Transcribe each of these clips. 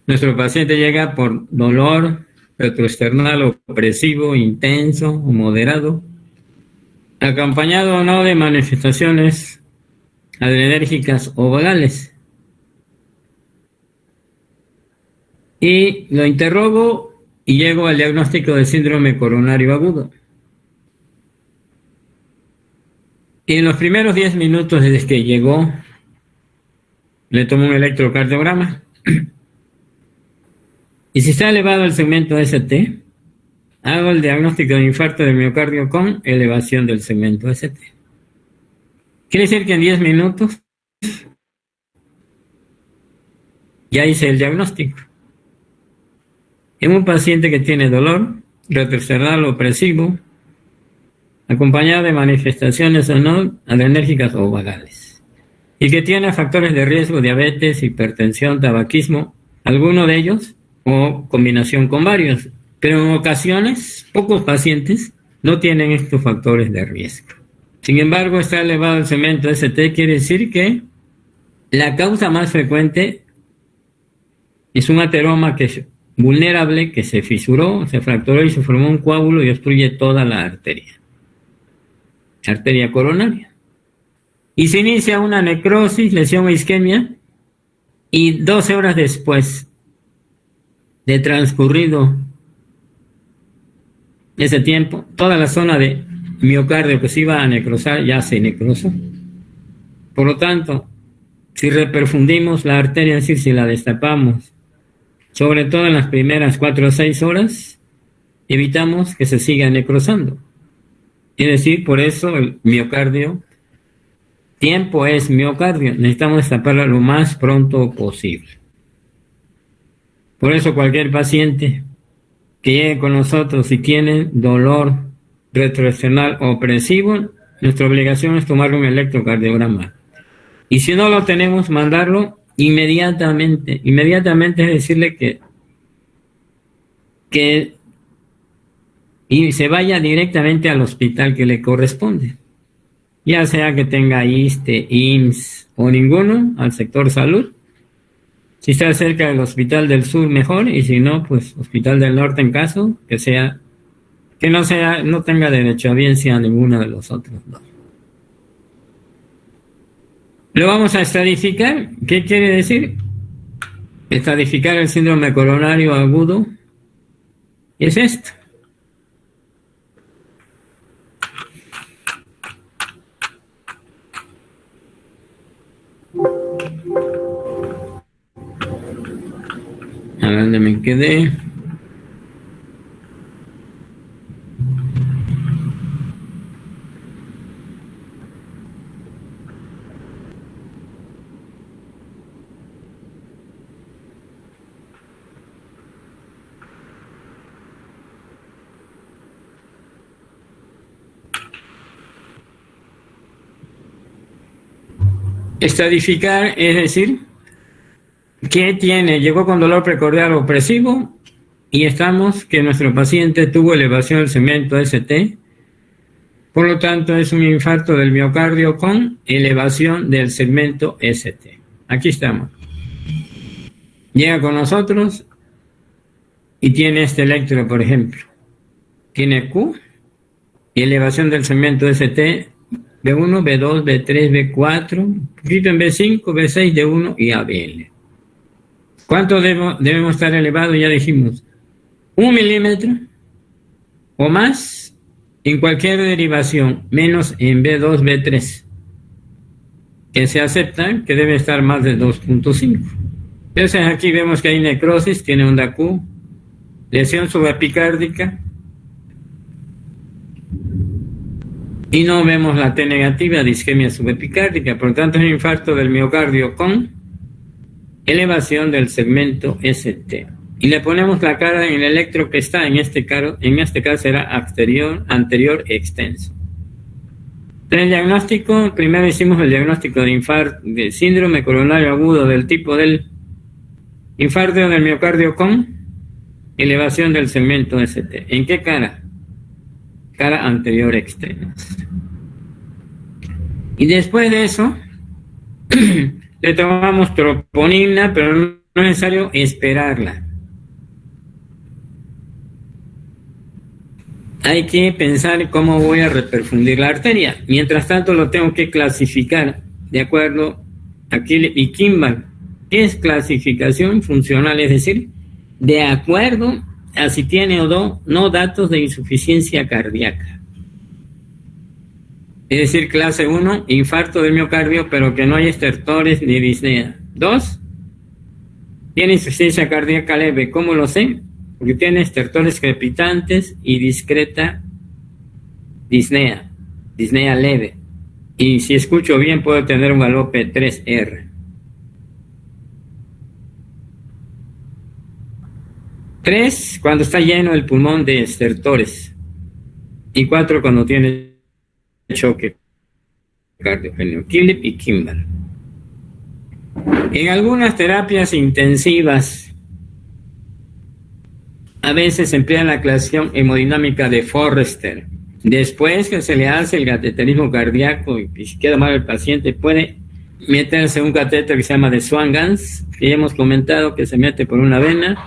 Nuestro paciente llega por dolor retroesternal opresivo, intenso o moderado, acompañado o no de manifestaciones adrenérgicas o vagales. Y lo interrogo y llego al diagnóstico de síndrome coronario agudo. Y en los primeros 10 minutos desde que llegó, le tomo un electrocardiograma. Y si está elevado el segmento ST, hago el diagnóstico de infarto del miocardio con elevación del segmento ST. Quiere decir que en 10 minutos ya hice el diagnóstico. En un paciente que tiene dolor retroesternal opresivo, acompañado de manifestaciones o no adrenérgicas o vagales, y que tiene factores de riesgo, diabetes, hipertensión, tabaquismo, alguno de ellos o combinación con varios, pero en ocasiones pocos pacientes no tienen estos factores de riesgo. Sin embargo, está elevado el segmento ST, quiere decir que la causa más frecuente es un ateroma que es vulnerable, que se fisuró, se fracturó y se formó un coágulo y obstruye toda la arteria coronaria. Y se inicia una necrosis, lesión o isquemia, y 12 horas después de transcurrido ese tiempo, toda la zona de miocardio que se iba a necrosar ya se necrosó. Por lo tanto, si reperfundimos la arteria, es decir, si la destapamos, sobre todo en las primeras 4 o 6 horas, evitamos que se siga necrosando. Es decir, por eso el miocardio, tiempo es miocardio, necesitamos destaparlo lo más pronto posible. Por eso cualquier paciente que llegue con nosotros y tiene dolor retroesternal opresivo, nuestra obligación es tomarle un electrocardiograma. Y si no lo tenemos, mandarlo inmediatamente. Inmediatamente es decirle que y se vaya directamente al hospital que le corresponde, ya sea que tenga ISSSTE, IMSS o ninguno, al sector salud. Si está cerca del Hospital del Sur, mejor, y si no, pues Hospital del Norte en caso que no tenga derechohabiencia a ninguno de los otros dos. Lo vamos a estadificar. ¿Qué quiere decir? Estadificar el síndrome coronario agudo es esto. ¿A dónde me quedé? Estadificar es decir, ¿qué tiene? Llegó con dolor precordial opresivo y estamos que nuestro paciente tuvo elevación del segmento ST, por lo tanto es un infarto del miocardio con elevación del segmento ST. Aquí estamos. Llega con nosotros y tiene este electro, por ejemplo. Tiene Q y elevación del segmento ST B1, B2, B3, B4, un poquito en B5, B6, D1 y ABL. ¿Cuánto debemos estar elevados? Ya dijimos, 1 milímetro o más en cualquier derivación, menos en B2, B3, que se acepta que debe estar más de 2.5. Entonces aquí vemos que hay necrosis, tiene onda Q, lesión subepicárdica, y no vemos la T negativa de isquemia subepicárdica, por lo tanto es un infarto del miocardio con elevación del segmento ST. Y le ponemos la cara en el electro que está, en este caso será anterior extenso. En el diagnóstico, primero hicimos el diagnóstico de infarto, de síndrome coronario agudo del tipo del infarto del miocardio con elevación del segmento ST. ¿En qué cara? Cara anterior extensa. Y después de eso, le tomamos troponina, pero no es necesario esperarla. Hay que pensar cómo voy a reperfundir la arteria. Mientras tanto lo tengo que clasificar de acuerdo a Killip y Kimball. ¿Qué es clasificación funcional? Es decir, de acuerdo a si tiene o no datos de insuficiencia cardíaca. Es decir, clase 1, infarto del miocardio, pero que no hay estertores ni disnea. 2, tiene insuficiencia cardíaca leve. ¿Cómo lo sé? Porque tiene estertores crepitantes y discreta disnea leve. Y si escucho bien, puedo tener un galope 3R. 3, cuando está lleno el pulmón de estertores. Y 4, cuando tiene choque cardiogénico. Killip y Kimball. En algunas terapias intensivas, a veces se emplea la clasificación hemodinámica de Forrester. Después que se le hace el cateterismo cardíaco y si queda mal el paciente, puede meterse un catéter que se llama de Swan-Ganz, que ya hemos comentado que se mete por una vena,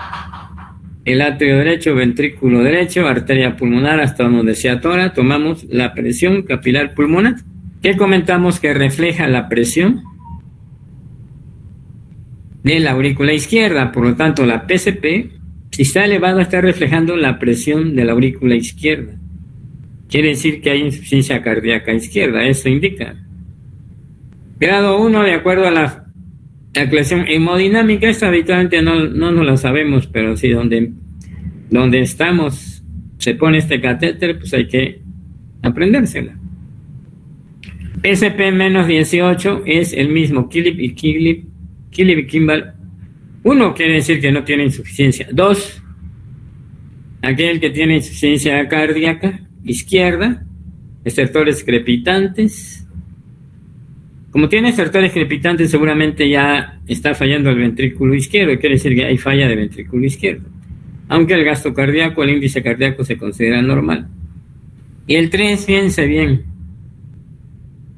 el atrio derecho, ventrículo derecho, arteria pulmonar hasta donde se atora. Tomamos la presión capilar pulmonar, que comentamos que refleja la presión de la aurícula izquierda. Por lo tanto, la PCP, si está elevada, está reflejando la presión de la aurícula izquierda. Quiere decir que hay insuficiencia cardíaca izquierda. Eso indica. Grado 1, de acuerdo a la clasificación hemodinámica, esta habitualmente no nos la sabemos, pero sí donde estamos, se pone este catéter, pues hay que aprendérsela. PCP menos 18 es el mismo Killip y Kimball. 1 quiere decir que no tiene insuficiencia. 2, aquel que tiene insuficiencia cardíaca izquierda, estertores crepitantes. Como tiene estertores crepitantes, seguramente ya está fallando el ventrículo izquierdo, quiere decir que hay falla de ventrículo izquierdo. Aunque el gasto cardíaco, el índice cardíaco se considera normal. Y el 3, fíjense bien,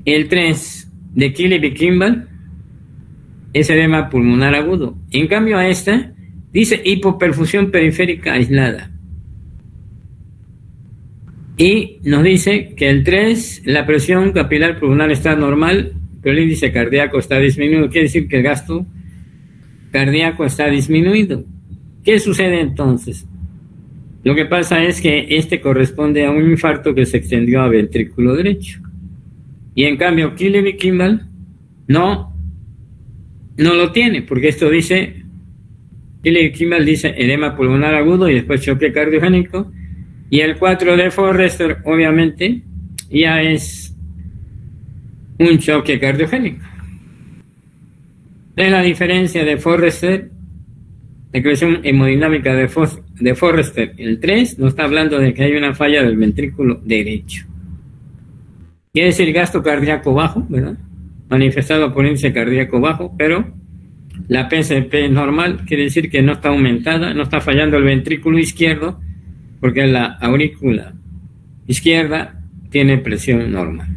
el 3 de Killip y Kimball es edema pulmonar agudo. En cambio a esta dice hipoperfusión periférica aislada. Y nos dice que el 3, la presión capilar pulmonar está normal, pero el índice cardíaco está disminuido. Quiere decir que el gasto cardíaco está disminuido. ¿Qué sucede entonces? Lo que pasa es que este corresponde a un infarto que se extendió a ventrículo derecho. Y en cambio Killip y Kimball no lo tiene, porque esto dice, Killip y Kimball dice edema pulmonar agudo y después choque cardiogénico. Y el 4 de Forrester, obviamente, ya es un choque cardiogénico. Es la diferencia de Forrester, la ecuación hemodinámica de Forrester. El 3 nos está hablando de que hay una falla del ventrículo derecho. Quiere decir gasto cardíaco bajo, ¿verdad? Manifestado por índice cardíaco bajo, pero la PCP es normal, quiere decir que no está aumentada, no está fallando el ventrículo izquierdo, porque la aurícula izquierda tiene presión normal.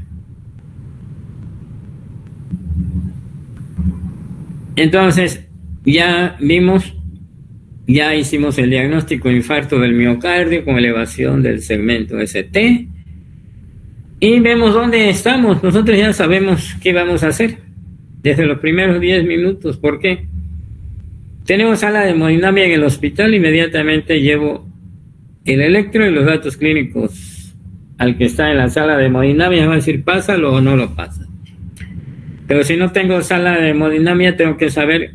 Entonces, ya hicimos el diagnóstico de infarto del miocardio con elevación del segmento ST y vemos dónde estamos. Nosotros ya sabemos qué vamos a hacer desde los primeros 10 minutos. ¿Por qué? Tenemos sala de hemodinamia en el hospital, inmediatamente llevo el electro y los datos clínicos al que está en la sala de hemodinamia. Va a decir, pásalo o no lo pasa. Pero si no tengo sala de hemodinamia, tengo que saber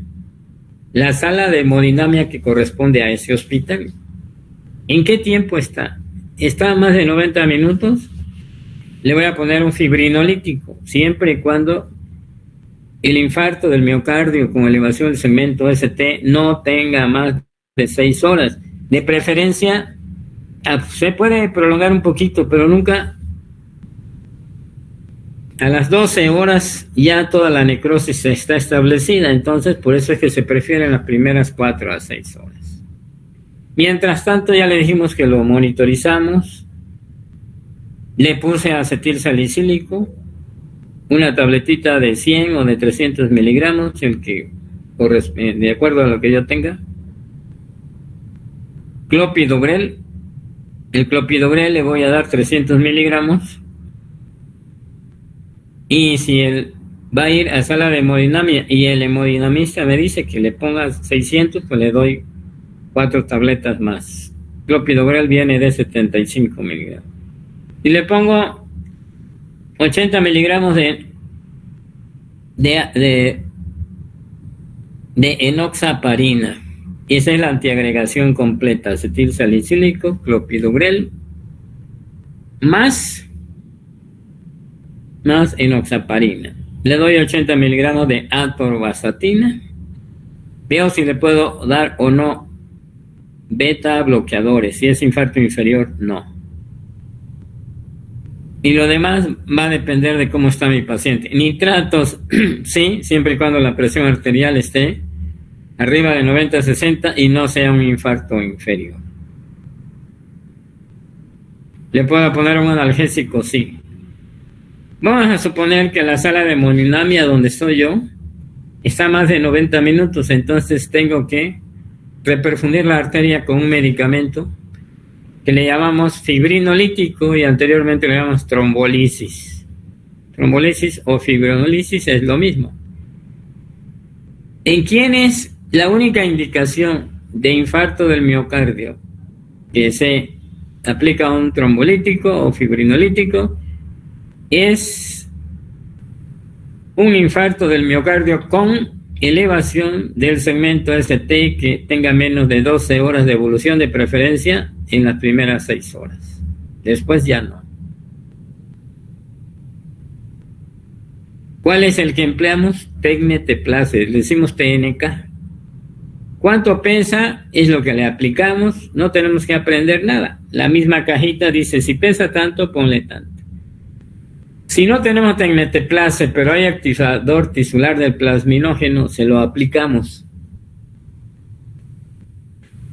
la sala de hemodinamia que corresponde a ese hospital. ¿En qué tiempo está? ¿Está a más de 90 minutos? Le voy a poner un fibrinolítico, siempre y cuando el infarto del miocardio con elevación del segmento ST no tenga más de 6 horas. De preferencia, se puede prolongar un poquito, pero nunca a las 12 horas ya toda la necrosis está establecida. Entonces, por eso es que se prefieren las primeras 4 a 6 horas. Mientras tanto, ya le dijimos que lo monitorizamos. Le puse acetil salicílico, una tabletita de 100 o de 300 miligramos, el que de acuerdo a lo que yo tenga. Clopidogrel. El clopidogrel le voy a dar 300 miligramos. Y si él va a ir a sala de hemodinamia y el hemodinamista me dice que le ponga 600, pues le doy 4 tabletas más. Clopidogrel viene de 75 miligramos. Y le pongo 80 miligramos de enoxaparina. Esa es la antiagregación completa: acetil salicílico, clopidogrel, más enoxaparina. Le doy 80 miligramos de atorvastatina. Veo si le puedo dar o no beta bloqueadores. Si es infarto inferior, no. Y lo demás va a depender de cómo está mi paciente. Nitratos, sí, siempre y cuando la presión arterial esté arriba de 90-60 y no sea un infarto inferior. ¿Le puedo poner un analgésico? Sí. Vamos a suponer que la sala de hemodinamia donde estoy yo está más de 90 minutos, entonces tengo que reperfundir la arteria con un medicamento que le llamamos fibrinolítico y anteriormente le llamamos trombolisis. Trombolisis o fibrinolisis es lo mismo. ¿En quiénes la única indicación de infarto del miocardio que se aplica un trombolítico o fibrinolítico es un infarto del miocardio con elevación del segmento ST que tenga menos de 12 horas de evolución, de preferencia en las primeras 6 horas? Después ya no. ¿Cuál es el que empleamos? Tecneteplase, le decimos TNK. ¿Cuánto pesa? Es lo que le aplicamos, no tenemos que aprender nada. La misma cajita dice, si pesa tanto, ponle tanto. Si no tenemos tecneteplase, pero hay activador tisular del plasminógeno, se lo aplicamos.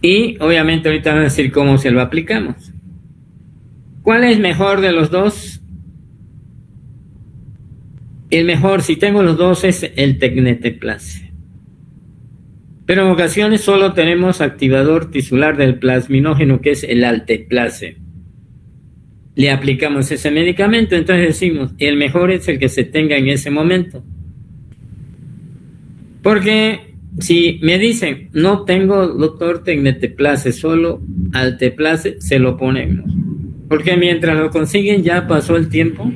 Y obviamente ahorita van a decir cómo se lo aplicamos. ¿Cuál es mejor de los dos? El mejor, si tengo los dos, es el tecneteplase. Pero en ocasiones solo tenemos activador tisular del plasminógeno, que es el alteplase. Le aplicamos ese medicamento, entonces decimos, el mejor es el que se tenga en ese momento. Porque si me dicen, no tengo, doctor, tecneteplase, solo alteplase, se lo ponemos. Porque mientras lo consiguen ya pasó el tiempo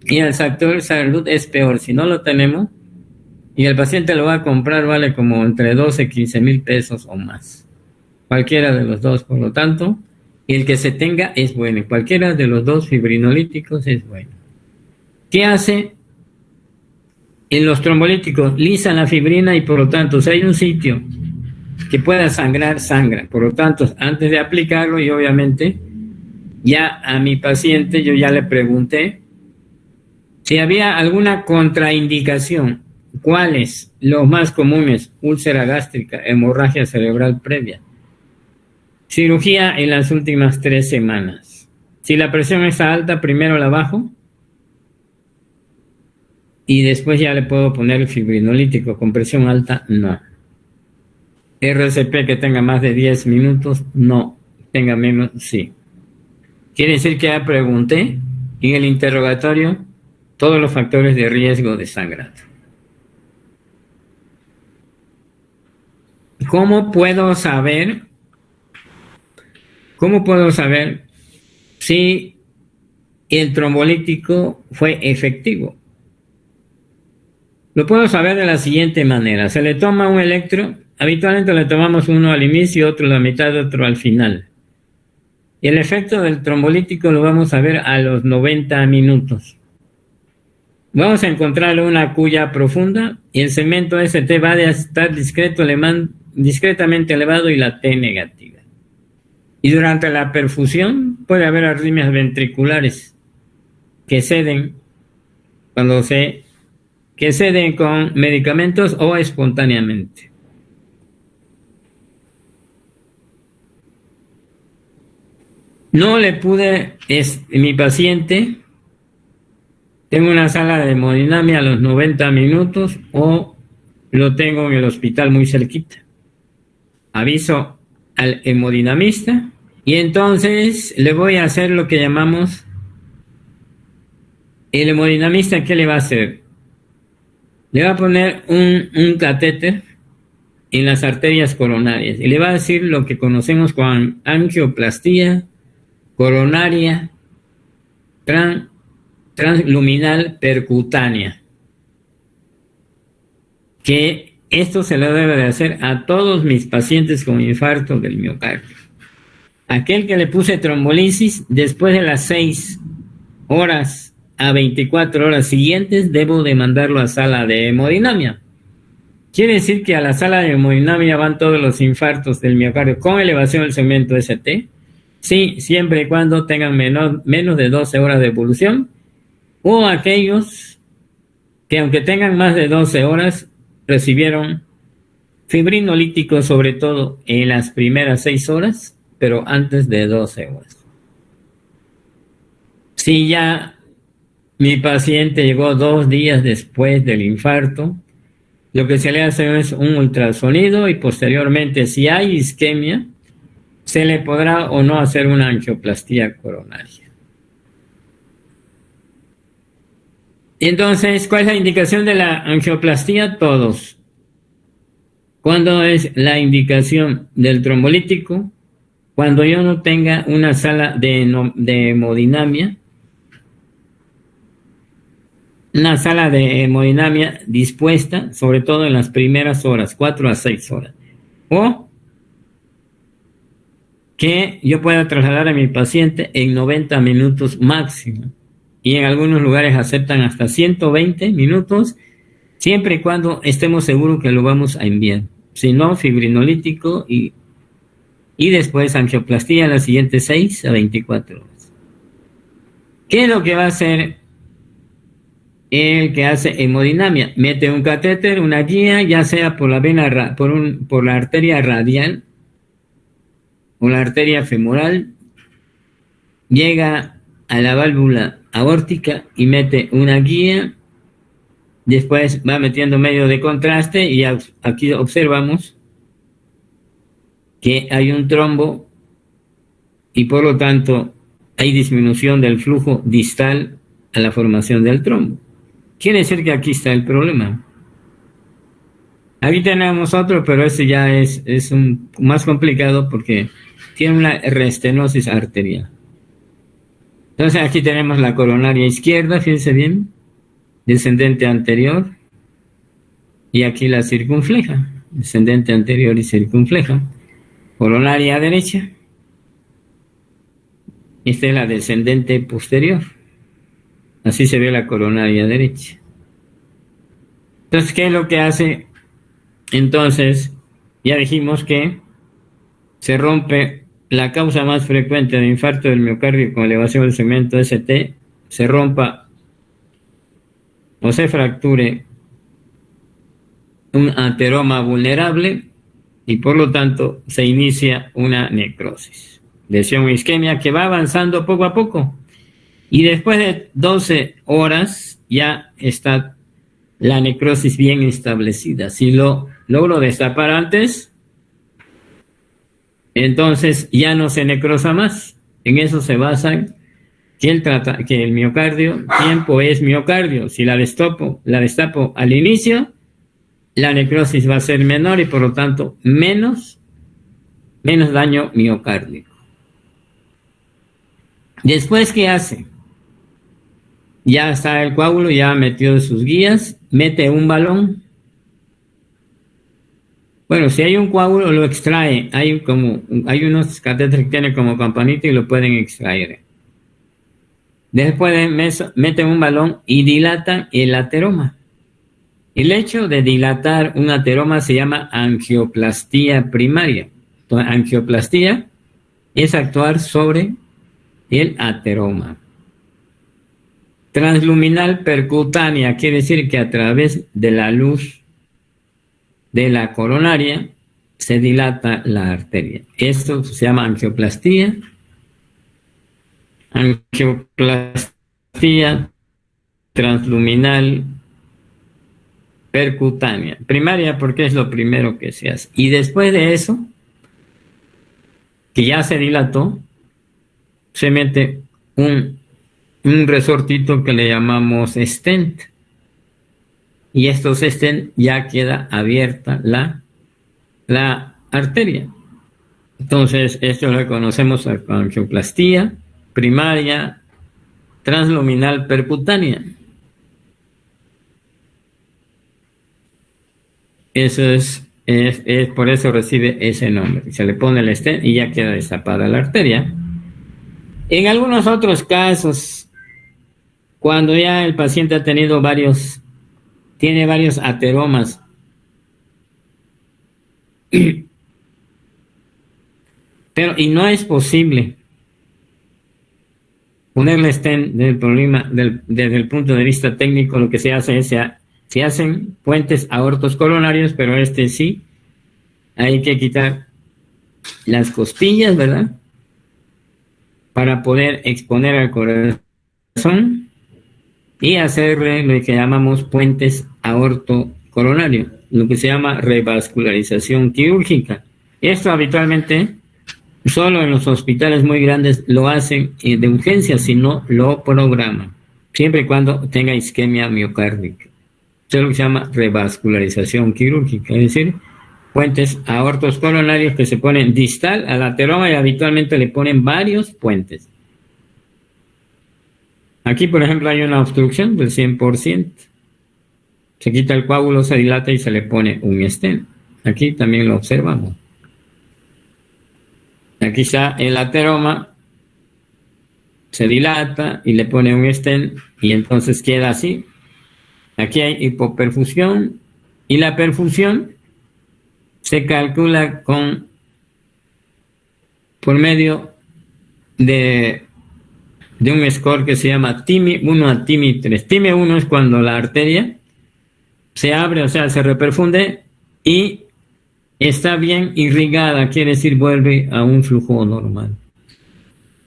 y el sector salud es peor. Si no lo tenemos y el paciente lo va a comprar, vale como entre 12 y 15 mil pesos o más. Cualquiera de los dos, por lo tanto, el que se tenga es bueno. Cualquiera de los dos fibrinolíticos es bueno. ¿Qué hace? En los trombolíticos lisan la fibrina y por lo tanto, si hay un sitio que pueda sangrar, sangra. Por lo tanto, antes de aplicarlo, y obviamente ya a mi paciente yo ya le pregunté si había alguna contraindicación. ¿Cuáles? Los más comunes: úlcera gástrica, hemorragia cerebral previa, cirugía en las últimas 3 semanas. Si la presión está alta, primero la bajo y después ya le puedo poner el fibrinolítico. Con presión alta, no. RCP que tenga más de 10 minutos, no. Tenga menos, sí. Quiere decir que ya pregunté en el interrogatorio todos los factores de riesgo de sangrado. ¿Cómo puedo saber si el trombolítico fue efectivo? Lo puedo saber de la siguiente manera. Se le toma un electro, habitualmente le tomamos uno al inicio, otro a la mitad, otro al final. Y el efecto del trombolítico lo vamos a ver a los 90 minutos. Vamos a encontrarle una cuya profunda y el segmento ST va a estar discretamente elevado y la T negativa. Y durante la perfusión puede haber arritmias ventriculares que ceden con medicamentos o espontáneamente. No le pude, mi paciente, tengo una sala de hemodinamia a los 90 minutos o lo tengo en el hospital muy cerquita. Aviso al hemodinamista y entonces le voy a hacer lo que llamamos, el hemodinamista, ¿qué le va a hacer? Le va a poner un catéter en las arterias coronarias y le va a decir lo que conocemos como angioplastía coronaria transluminal percutánea, que esto se lo debe de hacer a todos mis pacientes con infarto del miocardio. Aquel que le puse trombolisis, después de las 6 horas a 24 horas siguientes, debo de mandarlo a sala de hemodinamia. Quiere decir que a la sala de hemodinamia van todos los infartos del miocardio con elevación del segmento ST. Sí, siempre y cuando tengan menos de 12 horas de evolución, o aquellos que aunque tengan más de 12 horas, recibieron fibrinolítico sobre todo en las primeras 6 horas, pero antes de 12 horas. Si ya mi paciente llegó 2 días después del infarto, lo que se le hace es un ultrasonido y posteriormente, si hay isquemia, se le podrá o no hacer una angioplastía coronaria. Entonces, ¿cuál es la indicación de la angioplastía? Todos. ¿Cuándo es la indicación del trombolítico? Cuando yo no tenga una sala de hemodinamia, una sala de hemodinamia dispuesta, sobre todo en las primeras horas, 4 a 6 horas. O que yo pueda trasladar a mi paciente en 90 minutos máximo. Y en algunos lugares aceptan hasta 120 minutos, siempre y cuando estemos seguros que lo vamos a enviar. Si no, fibrinolítico y después angioplastía las siguientes 6 a 24 horas. ¿Qué es lo que va a hacer el que hace hemodinamia? Mete un catéter, una guía, ya sea por la vena, por la arteria radial o la arteria femoral, llega a la válvula aórtica y mete una guía, después va metiendo medio de contraste y aquí observamos que hay un trombo y por lo tanto hay disminución del flujo distal a la formación del trombo. Quiere decir que aquí está el problema. Aquí tenemos otro, pero este ya es más complicado porque tiene una restenosis arterial. Entonces aquí tenemos la coronaria izquierda, fíjense bien, descendente anterior, y aquí la circunfleja, descendente anterior y circunfleja. Coronaria derecha, esta es la descendente posterior, así se ve la coronaria derecha. Entonces, ¿qué es lo que hace? Entonces, ya dijimos que se rompe la causa más frecuente de infarto del miocardio con elevación del segmento ST, se rompa o se fracture un ateroma vulnerable y por lo tanto se inicia una necrosis, lesión o isquemia que va avanzando poco a poco y después de 12 horas ya está la necrosis bien establecida. Si lo logro destapar antes, entonces ya no se necrosa más. En eso se basa que el miocardio, tiempo es miocardio. Si la destapo al inicio, la necrosis va a ser menor y por lo tanto menos daño miocárdico. Después, ¿qué hace? Ya está el coágulo, ya metió sus guías, mete un balón. Bueno, si hay un coágulo, lo extrae. Hay unos catéteres que tienen como campanita y lo pueden extraer. Después meten un balón y dilatan el ateroma. El hecho de dilatar un ateroma se llama angioplastía primaria. Entonces, angioplastía es actuar sobre el ateroma. Transluminal percutánea quiere decir que a través de la luz de la coronaria se dilata la arteria. Esto se llama angioplastía. Angioplastía transluminal percutánea. Primaria porque es lo primero que se hace. Y después de eso, que ya se dilató, se mete un resortito que le llamamos stent. Y estos stent ya queda abierta la arteria. Entonces, esto lo conocemos como angioplastía primaria transluminal percutánea. Eso es por eso recibe ese nombre. Se le pone el stent y ya queda destapada la arteria. En algunos otros casos, cuando ya el paciente ha tenido tiene varios ateromas, y no es posible ponerle stent desde el punto de vista técnico, lo que se hace es se hacen puentes aortos coronarios, pero sí hay que quitar las costillas, ¿verdad? Para poder exponer al corazón y hacerle lo que llamamos puentes aorto-coronario, lo que se llama revascularización quirúrgica. Esto habitualmente solo en los hospitales muy grandes lo hacen de urgencia, si no lo programan, siempre y cuando tenga isquemia miocárdica. Esto es lo que se llama revascularización quirúrgica, es decir, puentes aortos coronarios que se ponen distal al ateroma y habitualmente le ponen varios puentes. Aquí, por ejemplo, hay una obstrucción del 100%. Se quita el coágulo, se dilata y se le pone un stent. Aquí también lo observamos. Aquí está el ateroma, se dilata y le pone un stent y entonces queda así. Aquí hay hipoperfusión y la perfusión se calcula por medio de un score que se llama TIMI 1 a TIMI 3. TIMI 1 es cuando la arteria se abre, o sea, se reperfunde y está bien irrigada, quiere decir vuelve a un flujo normal.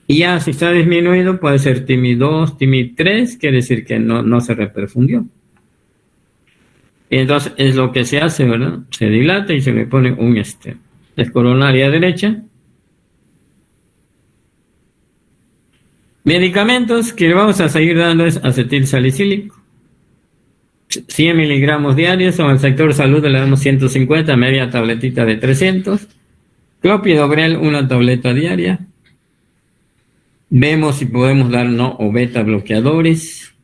Y ya si está disminuido puede ser TIMI 2, TIMI 3, quiere decir que no se reperfundió. Entonces es lo que se hace, ¿verdad? Se dilata y se le pone un stent. Es coronaria derecha. Medicamentos que le vamos a seguir dando es acetilsalicílico. 100 miligramos diarios, o en el sector salud le damos 150, media tabletita de 300. Clopidogrel, una tableta diaria. Vemos si podemos dar no o beta bloqueadores.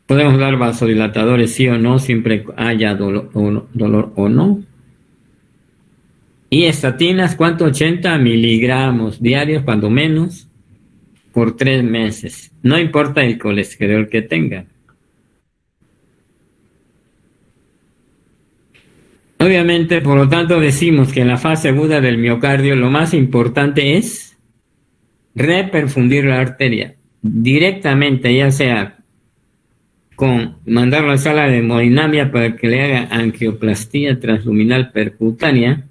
Podemos dar vasodilatadores sí o no, siempre haya dolor o no. Y estatinas, ¿cuánto? 80 miligramos diarios, cuando menos, por 3 meses. No importa el colesterol que tenga. Obviamente, por lo tanto, decimos que en la fase aguda del miocardio lo más importante es reperfundir la arteria directamente, ya sea con mandarlo a la sala de hemodinamia para que le haga angioplastía transluminal percutánea,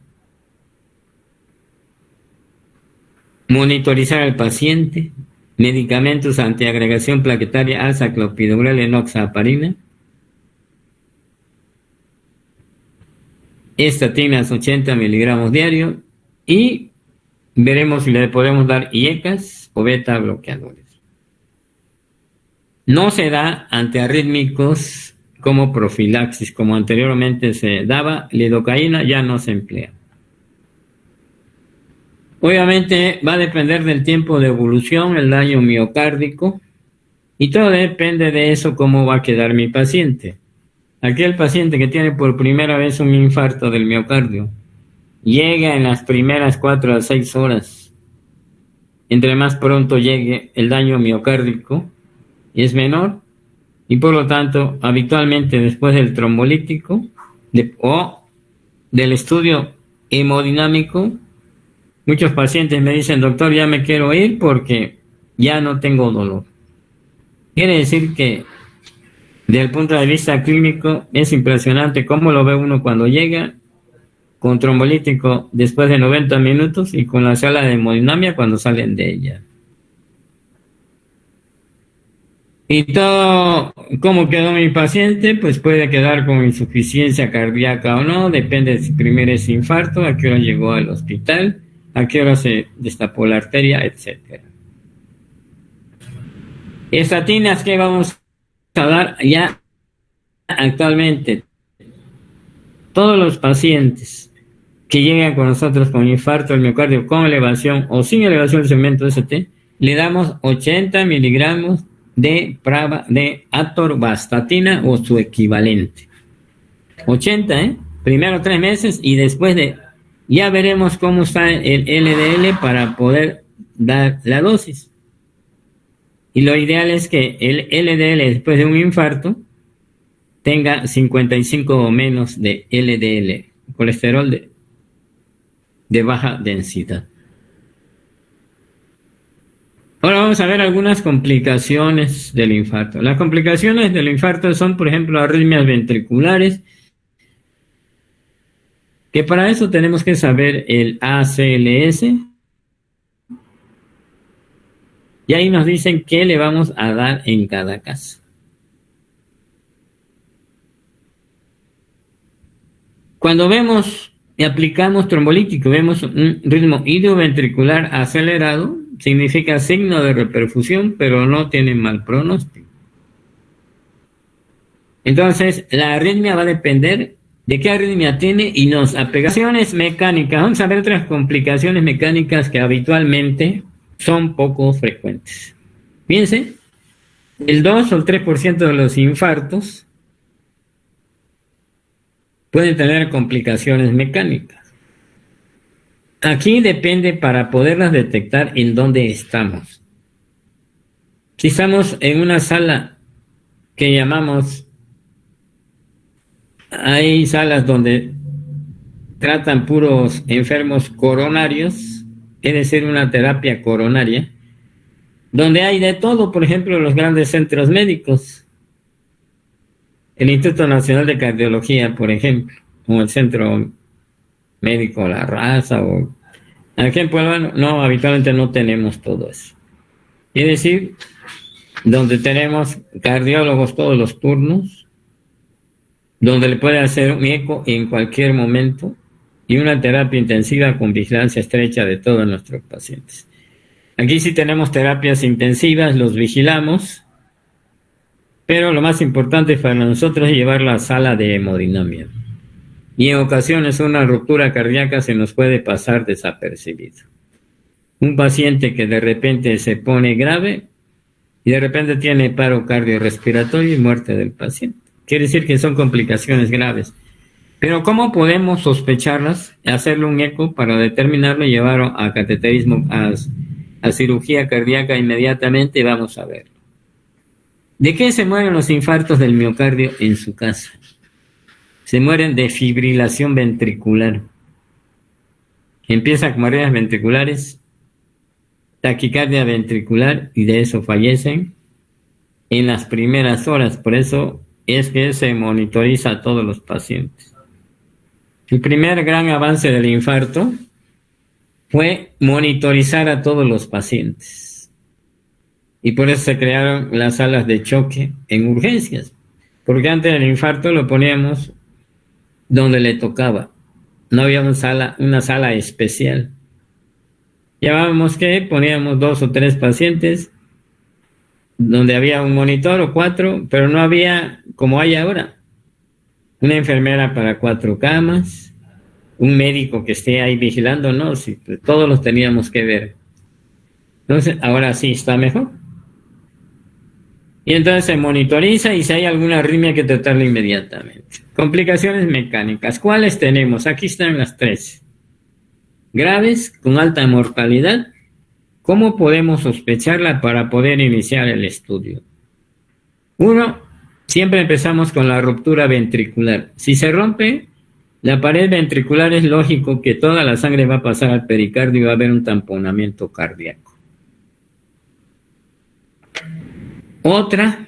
monitorizar al paciente, medicamentos antiagregación plaquetaria, azaclopidogrel, enoxaparina, estatinas 80 miligramos diarios y veremos si le podemos dar IECAS o beta bloqueadores. No se da antiarrítmicos como profilaxis, como anteriormente se daba. Lidocaína ya no se emplea. Obviamente va a depender del tiempo de evolución, el daño miocárdico, y todo depende de eso, cómo va a quedar mi paciente. Aquel paciente que tiene por primera vez un infarto del miocardio, llega en las primeras 4 a 6 horas. Entre más pronto llegue, el daño miocárdico es menor, y por lo tanto, habitualmente después del trombolítico o del estudio hemodinámico, muchos pacientes me dicen: doctor, ya me quiero ir porque ya no tengo dolor. Quiere decir que desde el punto de vista clínico es impresionante cómo lo ve uno cuando llega con trombolítico después de 90 minutos y con la sala de hemodinamia cuando salen de ella. Y todo, ¿cómo quedó mi paciente? Pues puede quedar con insuficiencia cardíaca o no, depende si primero es infarto, a qué hora llegó al hospital, a qué hora se destapó la arteria, etcétera. Estatinas que vamos a dar ya actualmente. Todos los pacientes que llegan con nosotros con infarto del miocardio con elevación o sin elevación del segmento ST, le damos 80 miligramos de atorvastatina o su equivalente. 80, primero 3 meses y después ya veremos cómo está el LDL para poder dar la dosis. Y lo ideal es que el LDL después de un infarto tenga 55 o menos de LDL, colesterol de baja densidad. Ahora vamos a ver algunas complicaciones del infarto. Las complicaciones del infarto son, por ejemplo, arritmias ventriculares, que para eso tenemos que saber el ACLS. Y ahí nos dicen qué le vamos a dar en cada caso. Cuando vemos y aplicamos trombolítico, vemos un ritmo idioventricular acelerado, significa signo de reperfusión, pero no tiene mal pronóstico. Entonces, la arritmia va a depender de qué arritmia tiene y nos apegaciones mecánicas. Vamos a ver otras complicaciones mecánicas que habitualmente son poco frecuentes. Fíjense, el 2 o el 3% de los infartos pueden tener complicaciones mecánicas. Aquí depende para poderlas detectar en dónde estamos. Si estamos en una sala que llamamos, hay salas donde tratan puros enfermos coronarios, es decir, una terapia coronaria, donde hay de todo, por ejemplo, los grandes centros médicos, el Instituto Nacional de Cardiología, por ejemplo, o el Centro Médico La Raza, o aquí en Puebla no, habitualmente no tenemos todo eso. Es decir, donde tenemos cardiólogos todos los turnos, donde le puede hacer un eco en cualquier momento y una terapia intensiva con vigilancia estrecha de todos nuestros pacientes. Aquí sí tenemos terapias intensivas, los vigilamos, pero lo más importante para nosotros es llevar la sala de hemodinamia. Y en ocasiones una ruptura cardíaca se nos puede pasar desapercibido. Un paciente que de repente se pone grave y de repente tiene paro cardiorrespiratorio y muerte del paciente. Quiere decir que son complicaciones graves. Pero ¿cómo podemos sospecharlas? Hacerle un eco para determinarlo y llevarlo a cateterismo, a cirugía cardíaca inmediatamente. Vamos a verlo. ¿De qué se mueren los infartos del miocardio en su casa? Se mueren de fibrilación ventricular. Empieza con arritmias ventriculares, taquicardia ventricular, y de eso fallecen en las primeras horas. Por eso es que se monitoriza a todos los pacientes. El primer gran avance del infarto fue monitorizar a todos los pacientes. Y por eso se crearon las salas de choque en urgencias. Porque antes del infarto lo poníamos donde le tocaba. No había una sala especial. Llamábamos que poníamos 2 o 3 pacientes donde había un monitor o 4, pero no había, como hay ahora, una enfermera para 4 camas, un médico que esté ahí vigilando, no, sí, todos los teníamos que ver. Entonces, ahora sí está mejor. Y entonces se monitoriza y si hay alguna arritmia hay que tratarla inmediatamente. Complicaciones mecánicas. ¿Cuáles tenemos? Aquí están las 3. Graves, con alta mortalidad. ¿Cómo podemos sospecharla para poder iniciar el estudio? 1, siempre empezamos con la ruptura ventricular. Si se rompe la pared ventricular, es lógico que toda la sangre va a pasar al pericardio y va a haber un tamponamiento cardíaco. Otra,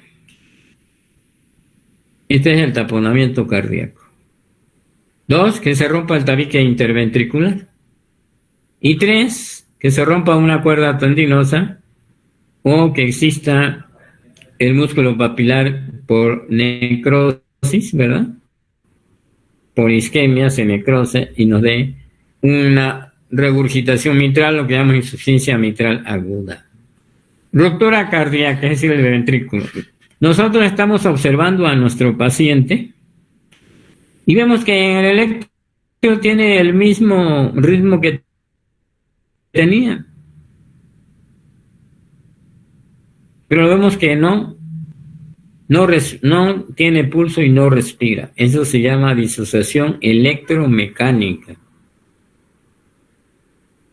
este es el taponamiento cardíaco. 2, que se rompa el tabique interventricular. Y 3, que se rompa una cuerda tendinosa o que exista el músculo papilar por necrosis, ¿verdad? Por isquemia se necrose y nos dé una regurgitación mitral, lo que llamamos insuficiencia mitral aguda. Ruptura cardíaca, es decir, el ventrículo. Nosotros estamos observando a nuestro paciente y vemos que en el electro tiene el mismo ritmo que tenía. Pero vemos que no tiene pulso y no respira. Eso se llama disociación electromecánica.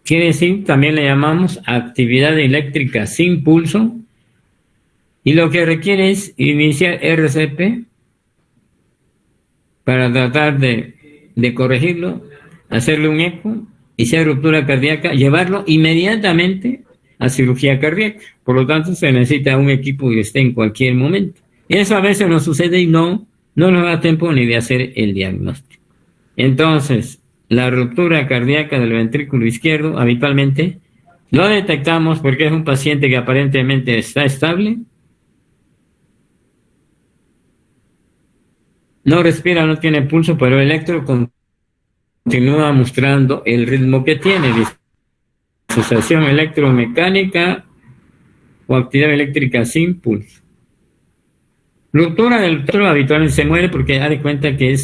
Quiere decir, también le llamamos actividad eléctrica sin pulso, y lo que requiere es iniciar RCP para tratar de corregirlo, hacerle un eco y si hay ruptura cardíaca, llevarlo inmediatamente a cirugía cardíaca. Por lo tanto, se necesita un equipo que esté en cualquier momento. Y eso a veces nos sucede y no nos da tiempo ni de hacer el diagnóstico. Entonces, la ruptura cardíaca del ventrículo izquierdo habitualmente lo detectamos porque es un paciente que aparentemente está estable, no respira, no tiene pulso, pero el electro continúa mostrando el ritmo que tiene. Disociación electromecánica o actividad eléctrica sin pulso. Ruptura del electro habitualmente se muere porque da de cuenta que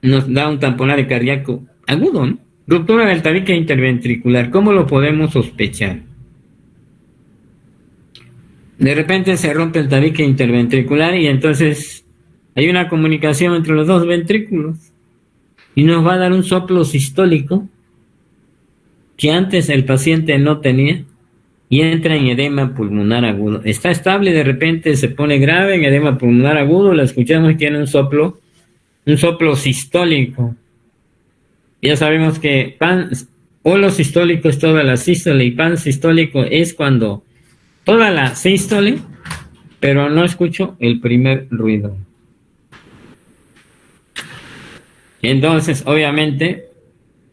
nos da un tamponaje cardíaco agudo, ¿no? Ruptura del tabique interventricular, ¿cómo lo podemos sospechar? De repente se rompe el tabique interventricular y entonces hay una comunicación entre los dos ventrículos y nos va a dar un soplo sistólico que antes el paciente no tenía y entra en edema pulmonar agudo. Está estable y de repente se pone grave en edema pulmonar agudo, la escuchamos y tiene un soplo sistólico. Ya sabemos que holo sistólico es toda la sístole y pan sistólico es cuando toda la sístole, pero no escucho el primer ruido. Entonces, obviamente,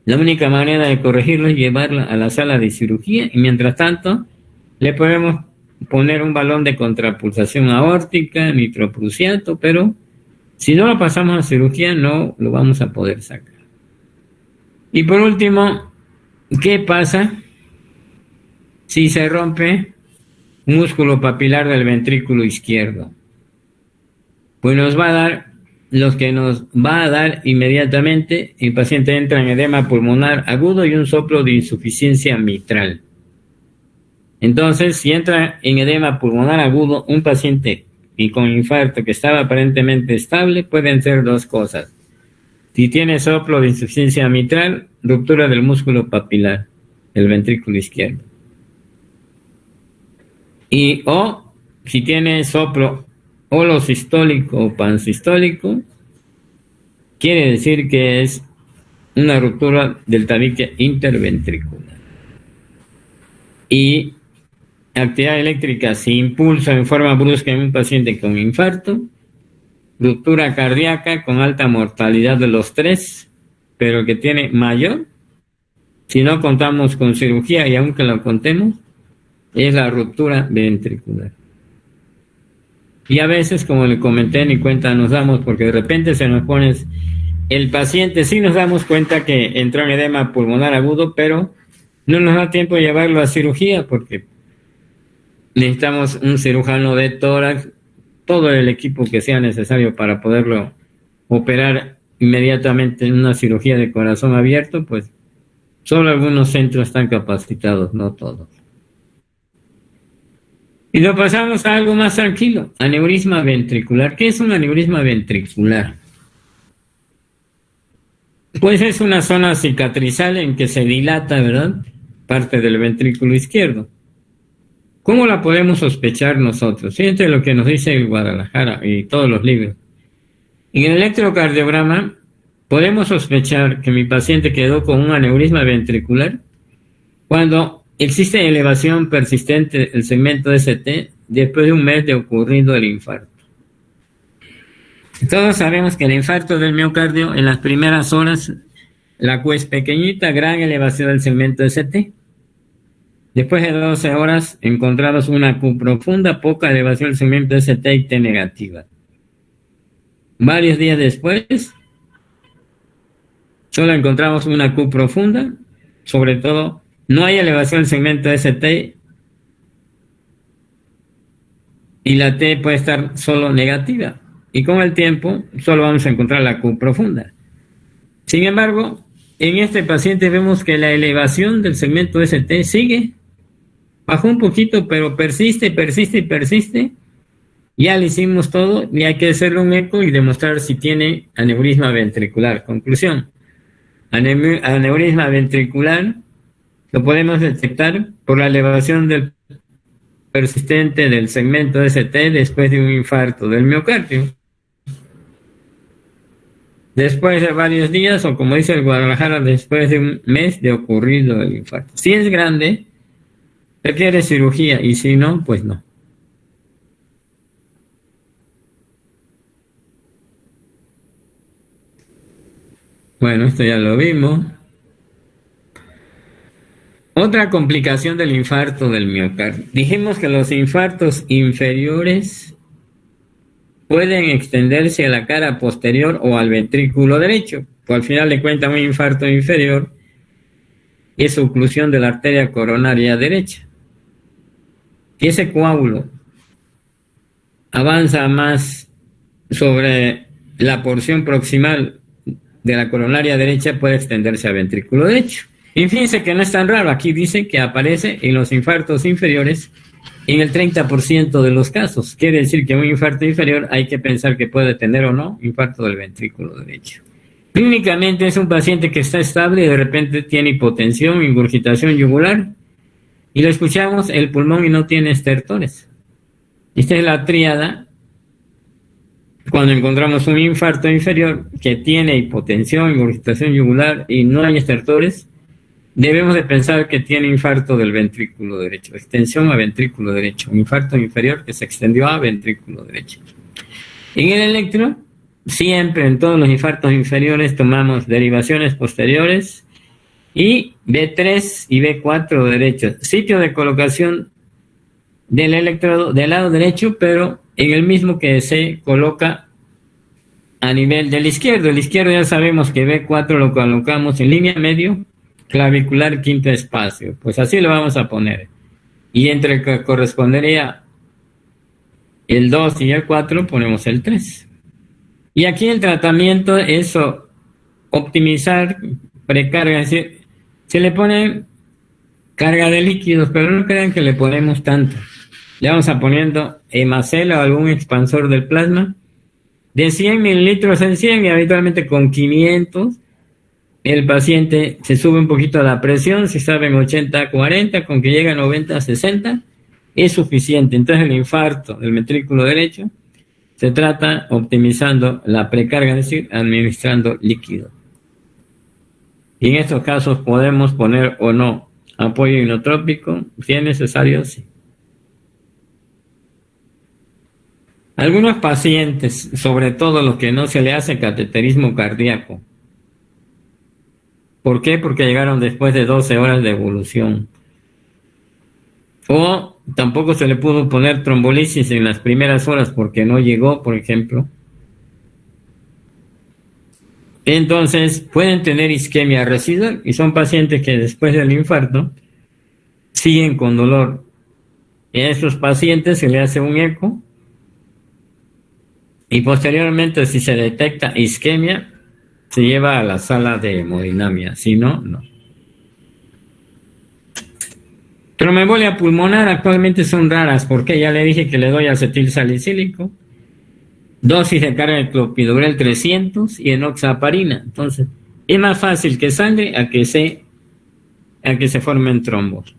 la única manera de corregirlo es llevarla a la sala de cirugía y mientras tanto le podemos poner un balón de contrapulsación aórtica, nitroprusiato, pero si no lo pasamos a cirugía no lo vamos a poder sacar. Y por último, ¿qué pasa si se rompe un músculo papilar del ventrículo izquierdo? Pues nos va a dar inmediatamente, el paciente entra en edema pulmonar agudo y un soplo de insuficiencia mitral. Entonces, si entra en edema pulmonar agudo un paciente y con infarto que estaba aparentemente estable, pueden ser dos cosas. Si tiene soplo de insuficiencia mitral, ruptura del músculo papilar del ventrículo izquierdo. O si tiene soplo holosistólico o pansistólico, quiere decir que es una ruptura del tabique interventricular. Y actividad eléctrica sin pulso en forma brusca en un paciente con infarto, ruptura cardíaca con alta mortalidad de los tres, pero que tiene mayor, si no contamos con cirugía y aunque lo contemos, es la ruptura ventricular. Y a veces, como le comenté, ni cuenta nos damos, porque de repente se nos pone el paciente, sí nos damos cuenta que entró en edema pulmonar agudo, pero no nos da tiempo de llevarlo a cirugía porque necesitamos un cirujano de tórax, todo el equipo que sea necesario para poderlo operar inmediatamente en una cirugía de corazón abierto, pues solo algunos centros están capacitados, no todos. Y lo pasamos a algo más tranquilo, aneurisma ventricular. ¿Qué es un aneurisma ventricular? Pues es una zona cicatrizal en que se dilata, ¿verdad?, parte del ventrículo izquierdo. ¿Cómo la podemos sospechar nosotros? Fíjense lo que nos dice el Guadalajara y todos los libros. En el electrocardiograma podemos sospechar que mi paciente quedó con un aneurisma ventricular cuando existe elevación persistente del segmento ST después de un mes de ocurrido el infarto. Todos sabemos que el infarto del miocardio en las primeras horas, la Q es pequeñita, gran elevación del segmento ST. Después de 12 horas encontramos una Q profunda, poca elevación del segmento ST y T negativa. Varios días después, solo encontramos una Q profunda, sobre todo no hay elevación del segmento ST y la T puede estar solo negativa. Y con el tiempo solo vamos a encontrar la Q profunda. Sin embargo, en este paciente vemos que la elevación del segmento ST sigue. Bajó un poquito, pero persiste, persiste y persiste. Ya le hicimos todo y hay que hacerle un eco y demostrar si tiene aneurisma ventricular. Conclusión. Aneurisma ventricular lo podemos detectar por la elevación del persistente del segmento ST después de un infarto del miocardio. Después de varios días, o como dice el Guadalajara, después de un mes de ocurrido el infarto. Si es grande, requiere cirugía, y si no, pues no. Bueno, esto ya lo vimos. Otra complicación del infarto del miocardio. Dijimos que los infartos inferiores pueden extenderse a la cara posterior o al ventrículo derecho. Pues al final de cuentas, un infarto inferior es oclusión de la arteria coronaria derecha. Si ese coágulo avanza más sobre la porción proximal de la coronaria derecha, puede extenderse al ventrículo derecho. Y fíjense que no es tan raro. Aquí dice que aparece en los infartos inferiores en el 30% de los casos. Quiere decir que un infarto inferior hay que pensar que puede tener o no infarto del ventrículo derecho. Clínicamente es un paciente que está estable y de repente tiene hipotensión, ingurgitación yugular, y lo escuchamos el pulmón y no tiene estertores. Esta es la tríada cuando encontramos un infarto inferior que tiene hipotensión, ingurgitación yugular y no hay estertores. Debemos de pensar que tiene infarto del ventrículo derecho, extensión a ventrículo derecho, un infarto inferior que se extendió a ventrículo derecho. En el electro, siempre en todos los infartos inferiores tomamos derivaciones posteriores y B3 y B4 derecho. Sitio de colocación del electrodo del lado derecho, pero en el mismo que se coloca a nivel del izquierdo. El izquierdo ya sabemos que B4 lo colocamos en línea medio, clavicular, quinto espacio. Pues así lo vamos a poner. Y entre el que correspondería el 2 y el 4 ponemos el 3. Y aquí el tratamiento es optimizar precarga, es decir, se le pone carga de líquidos, pero no crean que le ponemos tanto. Le vamos a poniendo hemacel o algún expansor del plasma de 100 mililitros en 100 y habitualmente con 500 el paciente se sube un poquito la presión, si saben 80-40, con que llega a 90-60 es suficiente. Entonces el infarto del ventrículo derecho se trata optimizando la precarga, es decir, administrando líquido. Y en estos casos podemos poner o no apoyo inotrópico, si es necesario, sí. Algunos pacientes, sobre todo los que no se le hace cateterismo cardíaco. ¿Por qué? Porque llegaron después de 12 horas de evolución. O tampoco se le pudo poner trombolisis en las primeras horas porque no llegó, por ejemplo. Entonces pueden tener isquemia residual y son pacientes que después del infarto siguen con dolor. Y a estos pacientes se le hace un eco y posteriormente, si se detecta isquemia, se lleva a la sala de hemodinamia, si no, no. Tromboembolia pulmonar actualmente son raras porque ya le dije que le doy acetil salicílico, dosis de carga de clopidogrel 300 y enoxaparina. Entonces, es más fácil que sangre a que se formen trombos.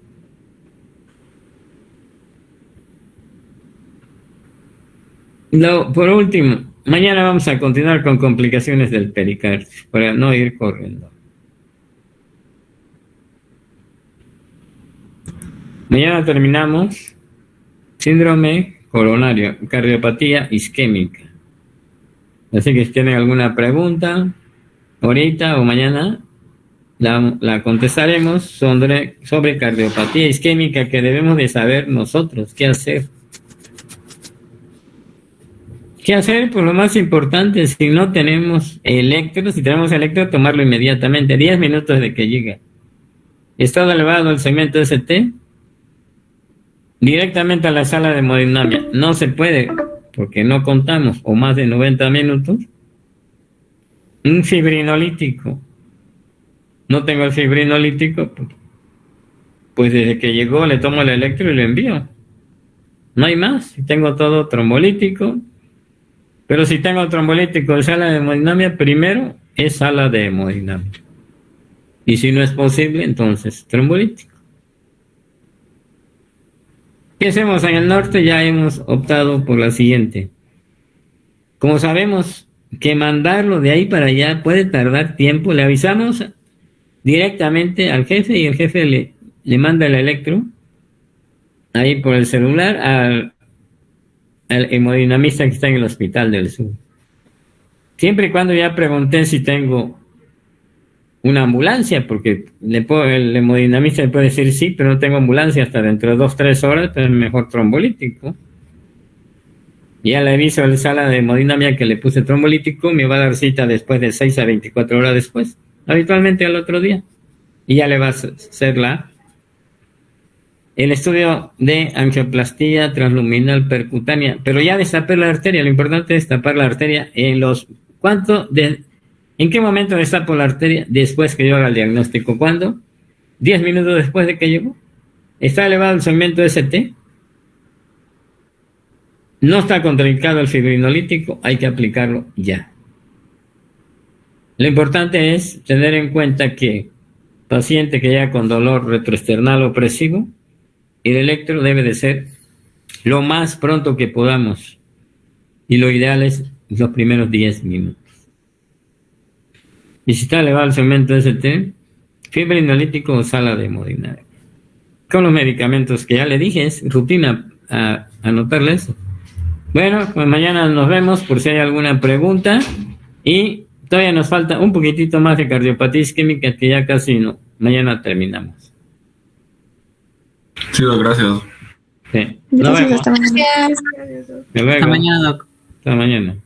Por último, mañana vamos a continuar con complicaciones del pericardio para no ir corriendo. Mañana terminamos síndrome coronario, cardiopatía isquémica. Así que si tienen alguna pregunta, ahorita o mañana, la contestaremos sobre cardiopatía isquémica, que debemos de saber nosotros qué hacer. ¿Qué hacer? Pues lo más importante, si no tenemos electro, si tenemos electro, tomarlo inmediatamente, 10 minutos de que llegue. Estado elevado el segmento ST, directamente a la sala de hemodinamia. No se puede, porque no contamos, o más de 90 minutos. Un fibrinolítico. No tengo el fibrinolítico, pues desde que llegó le tomo el electro y lo envío. No hay más. Si tengo todo trombolítico, pero si tengo trombolítico de sala de hemodinamia, primero es sala de hemodinamia. Y si no es posible, entonces trombolítico. ¿Qué hacemos en el norte? Ya hemos optado por la siguiente. Como sabemos que mandarlo de ahí para allá puede tardar tiempo, le avisamos directamente al jefe y el jefe le manda el electro ahí por el celular al hemodinamista que está en el hospital del sur. Siempre y cuando ya pregunté si tengo una ambulancia, porque el hemodinamista le puede decir sí, pero no tengo ambulancia hasta dentro de 2-3 horas, entonces mejor trombolítico. Ya le aviso a la sala de hemodinamia que le puse trombolítico, me va a dar cita después de 6 a 24 horas después, habitualmente al otro día. Y ya le va a hacer el estudio de angioplastía transluminal percutánea, pero ya destapé la arteria. Lo importante es tapar la arteria ¿en qué momento destapo la arteria? Después que yo haga el diagnóstico. ¿Cuándo? 10 minutos después de que llegó. Está elevado el segmento ST. No está contraindicado el fibrinolítico, hay que aplicarlo ya. Lo importante es tener en cuenta que paciente que llega con dolor retroesternal opresivo, el electro debe de ser lo más pronto que podamos. Y lo ideal es los primeros 10 minutos. Y si está elevado el segmento ST, fibrinolítico o sala de hemodinamia. Con los medicamentos que ya le dije, es rutina anotarle eso. Bueno, pues mañana nos vemos por si hay alguna pregunta. Y todavía nos falta un poquitito más de cardiopatía isquémica, que ya casi no. Mañana terminamos. Sí, gracias. Sí. Nos vemos. Hasta mañana. Hasta luego. Hasta mañana, Doc. Hasta mañana.